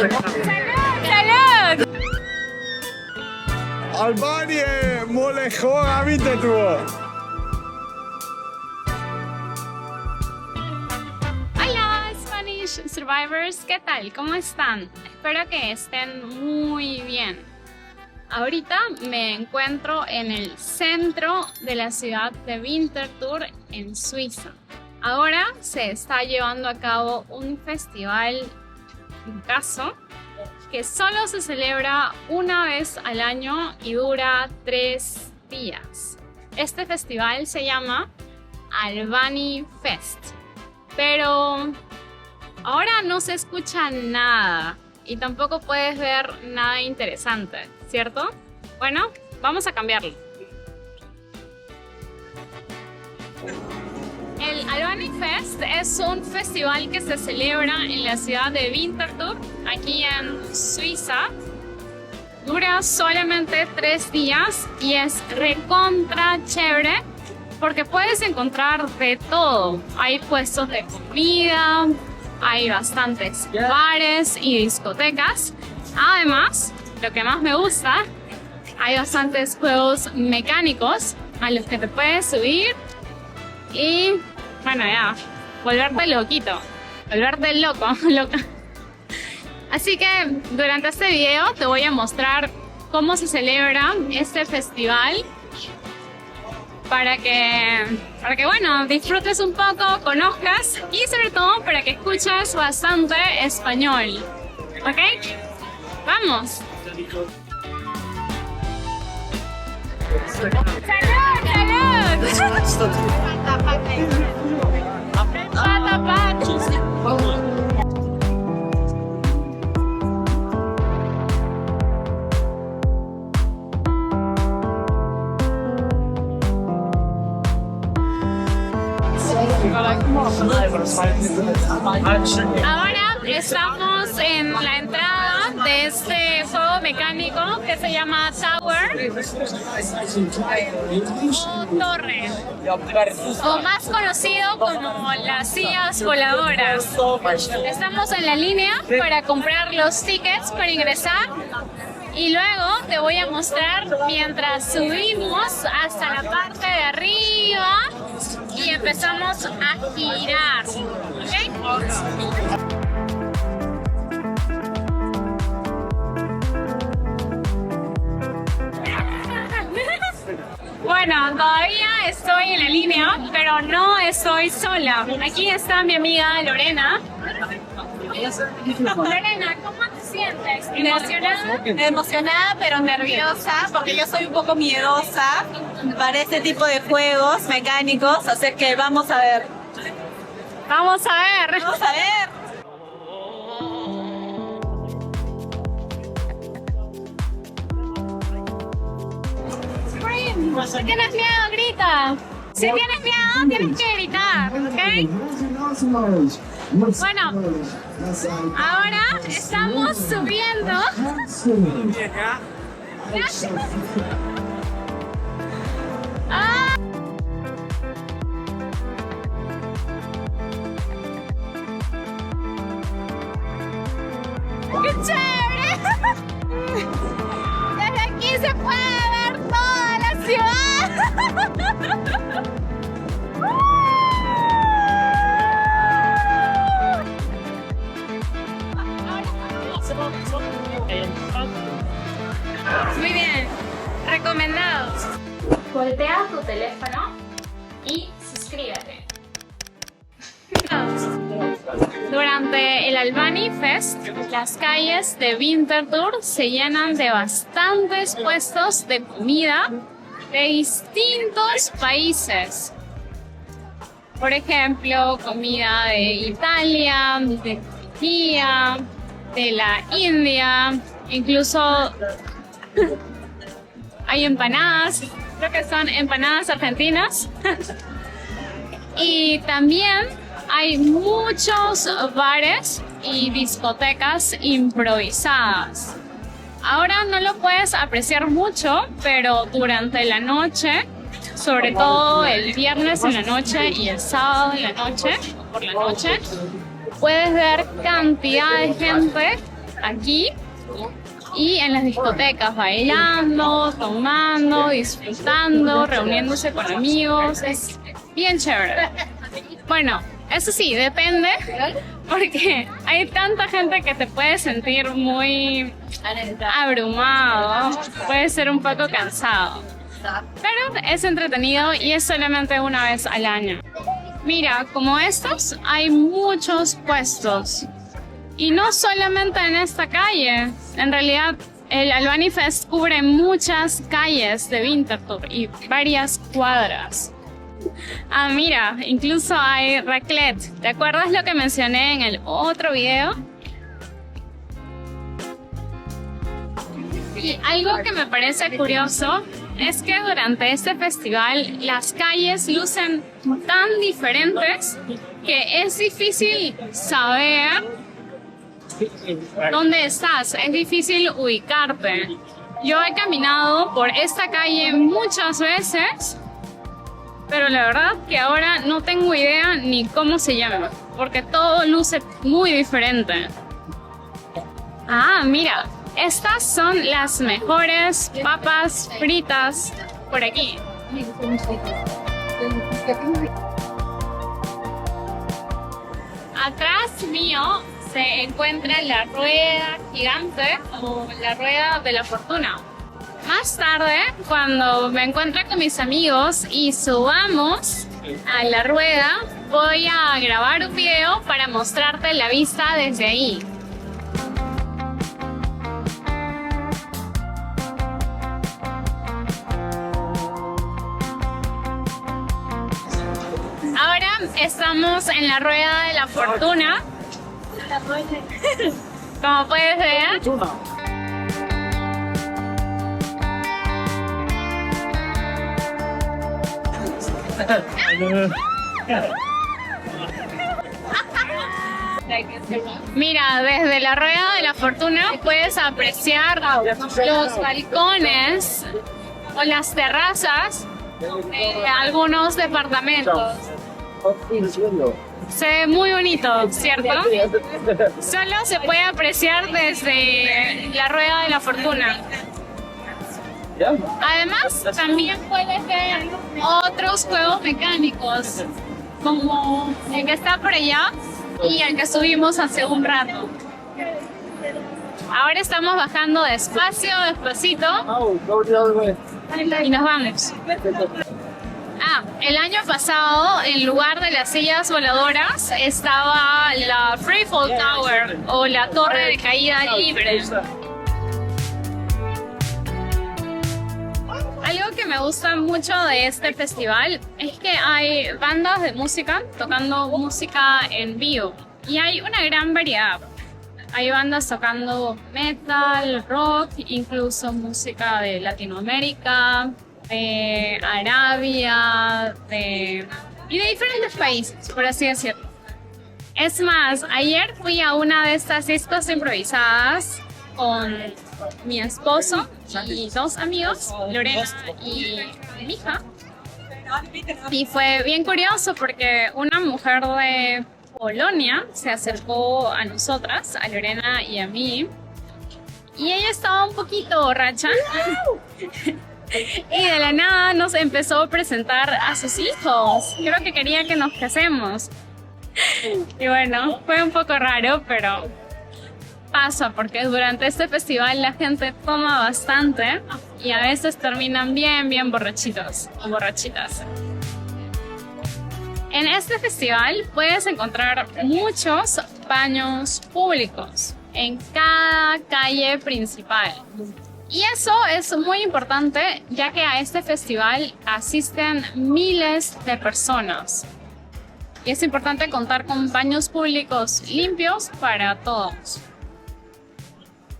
¡Salud! Albanie, mejor hábitat tuvo. Hola, Spanish Survivors, ¿qué tal? ¿Cómo están? Espero que estén muy bien. Ahorita me encuentro en el centro de la ciudad de Winterthur, en Suiza. Ahora se está llevando a cabo un festival en caso que solo se celebra una vez al año y dura 3 días. Este festival se llama Albanie Fest, pero ahora no se escucha nada y tampoco puedes ver nada interesante, ¿cierto? Bueno, vamos a cambiarlo. El Albanie Fest es un festival que se celebra en la ciudad de Winterthur, aquí en Suiza. Dura solamente 3 días y es recontra chévere porque puedes encontrar de todo. Hay puestos de comida, hay bastantes bares y discotecas. Además, lo que más me gusta, hay bastantes juegos mecánicos a los que te puedes subir y, bueno, ya, volverte loquito, volverte loco, loca. Así que durante este video te voy a mostrar cómo se celebra este festival para que bueno, disfrutes un poco, conozcas y sobre todo para que escuches bastante español. ¿Ok? ¡Vamos! ¡Salud! ¡Salud! Ahora estamos en la entrada de este juego mecánico que se llama Tower o Torre, o más conocido como las sillas voladoras. Estamos en la línea para comprar los tickets para ingresar y luego te voy a mostrar mientras subimos hasta la parte de arriba y empezamos a girar. ¿Okay? Bueno, todavía estoy en la línea, pero no estoy sola. Aquí está mi amiga Lorena. Lorena, ¿cómo te sientes? ¿Emocionada? Emocionada pero nerviosa porque yo soy un poco miedosa para este tipo de juegos mecánicos, así que vamos a ver. Vamos a ver. Vamos a ver. Si tienes miedo, grita. Si tienes miedo, tienes que gritar, ¿ok? Bueno, ahora estamos subiendo. ¡Ah! ¡Qué chévere! Desde aquí se puede ver toda la ciudad. Muy bien, recomendados. Voltea tu teléfono y suscríbete. Durante el Albanie Fest, las calles de Winterthur se llenan de bastantes puestos de comida de distintos países. Por ejemplo, comida de Italia, de Turquía, de la India, incluso hay empanadas, creo que son empanadas argentinas. Y también hay muchos bares y discotecas improvisadas. Ahora no lo puedes apreciar mucho, pero durante la noche, sobre todo el viernes en la noche y el sábado en la noche, por la noche, puedes ver cantidad de gente aquí y en las discotecas, bailando, tomando, disfrutando, reuniéndose con amigos. Es bien chévere. Bueno, eso sí, depende, porque hay tanta gente que te puede sentir muy abrumado, puede ser un poco cansado. Pero es entretenido y es solamente una vez al año. Mira, como estos, hay muchos puestos. Y no solamente en esta calle. En realidad, el Albany Fest cubre muchas calles de Winterthur y varias cuadras. Ah, mira, incluso hay raclette. ¿Te acuerdas lo que mencioné en el otro video? Y algo que me parece curioso es que durante este festival las calles lucen tan diferentes que es difícil saber dónde estás, es difícil ubicarte. Yo he caminado por esta calle muchas veces, pero la verdad que ahora no tengo idea ni cómo se llama, porque todo luce muy diferente. Ah, mira. Estas son las mejores papas fritas por aquí. Atrás mío se encuentra la rueda gigante o la rueda de la fortuna. Más tarde, cuando me encuentre con mis amigos y subamos a la rueda, voy a grabar un video para mostrarte la vista desde ahí. Ahora estamos en la rueda de la fortuna. Como puedes ver. Mira, desde la rueda de la fortuna puedes apreciar los balcones o las terrazas de algunos departamentos. Se ve muy bonito, ¿cierto? Solo se puede apreciar desde la rueda de la fortuna. Además, también puedes ver otros juegos mecánicos, como el que está por allá y el que subimos hace un rato. Ahora estamos bajando despacito, y nos vamos. Ah, el año pasado, en lugar de las sillas voladoras, estaba la Freefall Tower o la torre de caída libre. Algo que me gusta mucho de este festival es que hay bandas de música tocando música en vivo y hay una gran variedad. Hay bandas tocando metal, rock, incluso música de Latinoamérica, de Arabia, y de diferentes países, por así decirlo. Es más, ayer fui a una de estas discos improvisadas con mi esposo y dos amigos, Lorena y mi hija. Y fue bien curioso porque una mujer de Polonia se acercó a nosotras, a Lorena y a mí, y ella estaba un poquito borracha. Y de la nada nos empezó a presentar a sus hijos. Creo que quería que nos casemos. Y bueno, fue un poco raro, pero pasa porque durante este festival la gente toma bastante y a veces terminan bien borrachitos o borrachitas. En este festival puedes encontrar muchos baños públicos en cada calle principal. Y eso es muy importante, ya que a este festival asisten miles de personas. Y es importante contar con baños públicos limpios para todos.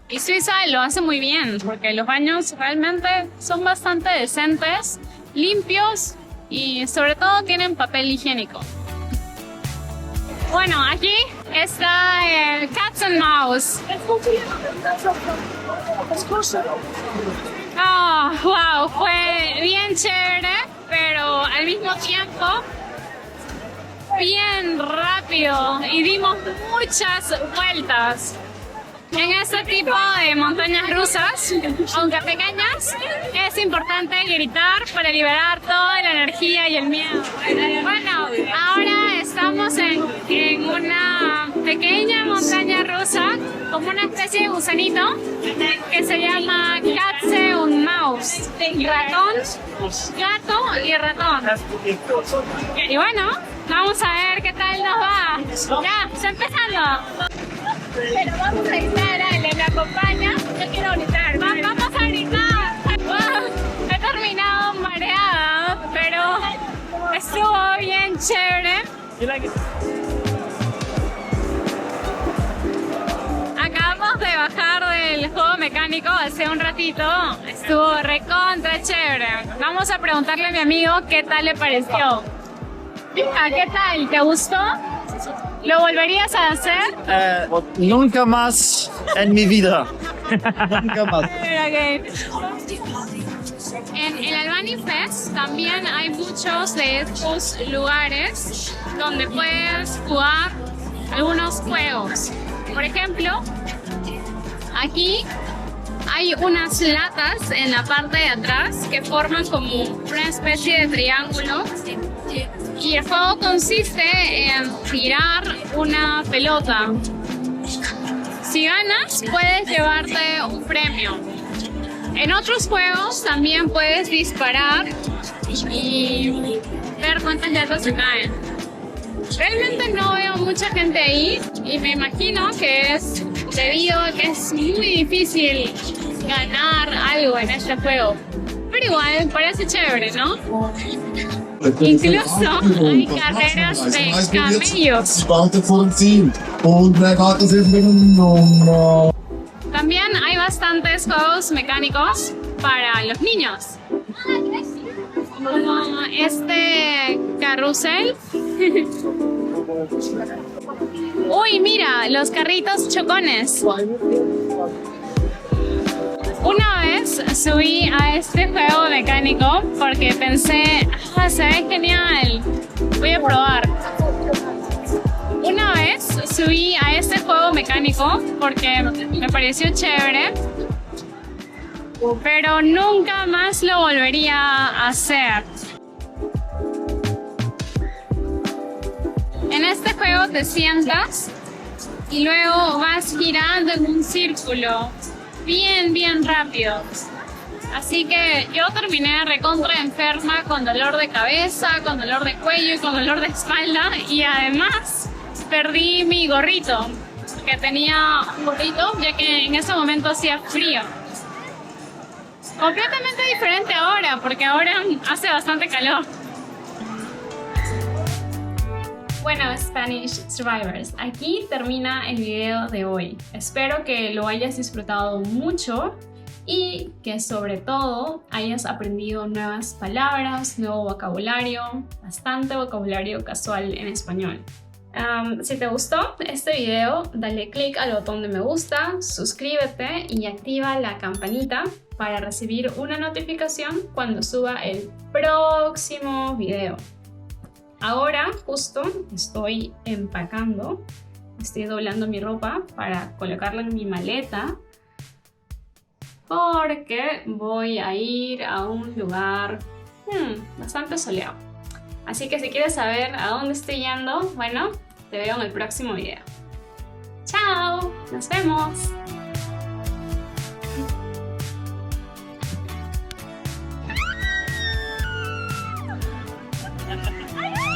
Y Suiza lo hace muy bien, porque los baños realmente son bastante decentes, limpios y sobre todo tienen papel higiénico. Bueno, aquí está el Cats and Mouse. Oh, wow, fue bien chévere, pero al mismo tiempo bien rápido y dimos muchas vueltas. En este tipo de montañas rusas, aunque pequeñas, es importante gritar para liberar toda la energía y el miedo. Bueno, ahora estamos en una pequeña montaña rusa, como una especie de gusanito, que se llama Katze und Maus. Ratón, gato y ratón. Y bueno, vamos a ver qué tal nos va. Ya, está empezando. Pero vamos a gritar, Ale, ¿me acompaña? Yo quiero gritar. Vamos a gritar. He terminado mareada, pero estuvo bien chévere. Acabamos de bajar del juego mecánico hace un ratito. Estuvo recontra chévere. Vamos a preguntarle a mi amigo qué tal le pareció. ¿Qué tal? ¿Te gustó? ¿Lo volverías a hacer? Nunca más en mi vida. Nunca más. En el Albany Fest también hay muchos de estos lugares donde puedes jugar algunos juegos. Por ejemplo, aquí hay unas latas en la parte de atrás que forman como una especie de triángulo. Y el juego consiste en tirar una pelota. Si ganas, puedes llevarte un premio. En otros juegos también puedes disparar y ver cuántas latas se caen. Realmente no veo mucha gente ahí y me imagino que es debido a que es muy difícil ganar algo en este juego. Pero igual parece chévere, ¿no? Incluso hay carreras de camellos. También hay bastantes juegos mecánicos para los niños. Como este carrusel. Uy, mira, los carritos chocones. Una vez subí a este juego mecánico porque pensé, se ve genial, voy a probar. Una vez subí a este juego mecánico porque me pareció chévere, pero nunca más lo volvería a hacer. En este juego te sientas y luego vas girando en un círculo. Bien rápido. Así que yo terminé recontra enferma, con dolor de cabeza, con dolor de cuello y con dolor de espalda, y además perdí mi gorrito, que tenía un gorrito ya que en ese momento hacía frío. Completamente diferente ahora, porque ahora hace bastante calor. Bueno, Spanish Survivors, aquí termina el video de hoy. Espero que lo hayas disfrutado mucho y que sobre todo hayas aprendido nuevas palabras, nuevo vocabulario, bastante vocabulario casual en español. Si te gustó este video, dale click al botón de me gusta, suscríbete y activa la campanita para recibir una notificación cuando suba el próximo video. Ahora justo estoy empacando, estoy doblando mi ropa para colocarla en mi maleta porque voy a ir a un lugar bastante soleado. Así que si quieres saber a dónde estoy yendo, bueno, te veo en el próximo video. ¡Chao! ¡Nos vemos! ¡Ay!